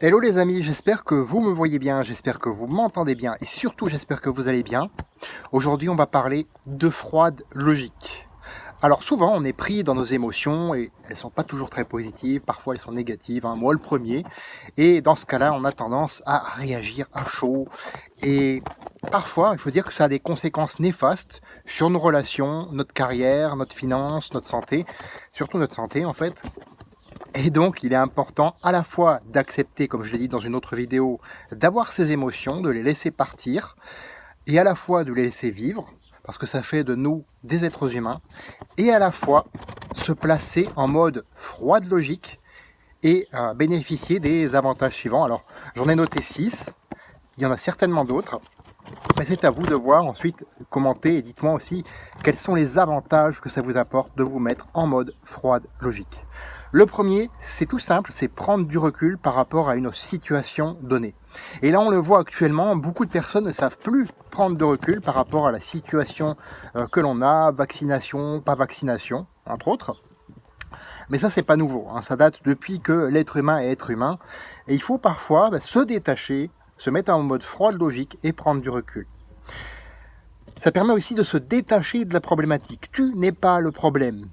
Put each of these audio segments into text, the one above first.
Hello les amis, j'espère que vous me voyez bien, j'espère que vous m'entendez bien et surtout j'espère que vous allez bien. Aujourd'hui on va parler de froide logique. Alors souvent on est pris dans nos émotions et elles sont pas toujours très positives, parfois elles sont négatives, moi le premier. Et dans ce cas-là on a tendance à réagir à chaud et parfois il faut dire que ça a des conséquences néfastes sur nos relations, notre carrière, notre finance, notre santé, surtout notre santé en fait. Et donc, il est important à la fois d'accepter, comme je l'ai dit dans une autre vidéo, d'avoir ces émotions, de les laisser partir, et à la fois de les laisser vivre, parce que ça fait de nous des êtres humains, et à la fois se placer en mode froide logique et bénéficier des avantages suivants. Alors, j'en ai noté 6, il y en a certainement d'autres, mais c'est à vous de voir ensuite, commenter, et dites-moi aussi quels sont les avantages que ça vous apporte de vous mettre en mode froide logique. Le premier, c'est tout simple, c'est prendre du recul par rapport à une situation donnée. Et là, on le voit actuellement, beaucoup de personnes ne savent plus prendre de recul par rapport à la situation que l'on a, vaccination, pas vaccination, entre autres. Mais ça, c'est pas nouveau, ça date depuis que l'être humain est être humain. Et il faut parfois se détacher, se mettre en mode froide logique et prendre du recul. Ça permet aussi de se détacher de la problématique. Tu n'es pas le problème.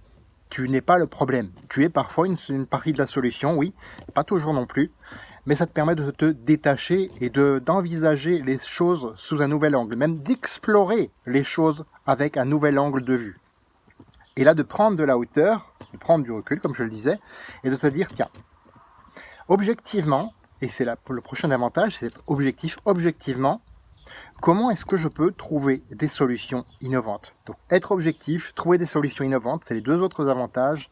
Tu n'es pas le problème. Tu es parfois une partie de la solution, oui, pas toujours non plus, mais ça te permet de te détacher et d'envisager les choses sous un nouvel angle, même d'explorer les choses avec un nouvel angle de vue. Et là, de prendre de la hauteur, de prendre du recul, comme je le disais, et de te dire, tiens, objectivement, et c'est le prochain avantage, c'est d'être objectif, objectivement, comment est-ce que je peux trouver des solutions innovantes? Donc, être objectif, trouver des solutions innovantes, c'est les deux autres avantages.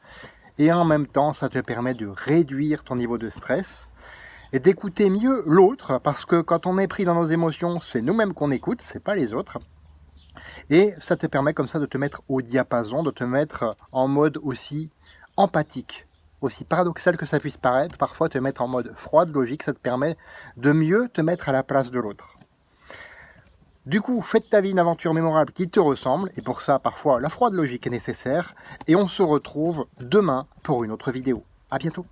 Et en même temps, ça te permet de réduire ton niveau de stress et d'écouter mieux l'autre, parce que quand on est pris dans nos émotions, c'est nous-mêmes qu'on écoute, c'est pas les autres. Et ça te permet comme ça de te mettre au diapason, de te mettre en mode aussi empathique. Aussi paradoxal que ça puisse paraître, parfois te mettre en mode froide logique, ça te permet de mieux te mettre à la place de l'autre. Du coup, fais de ta vie une aventure mémorable qui te ressemble, et pour ça, parfois, la froide logique est nécessaire, et on se retrouve demain pour une autre vidéo. À bientôt.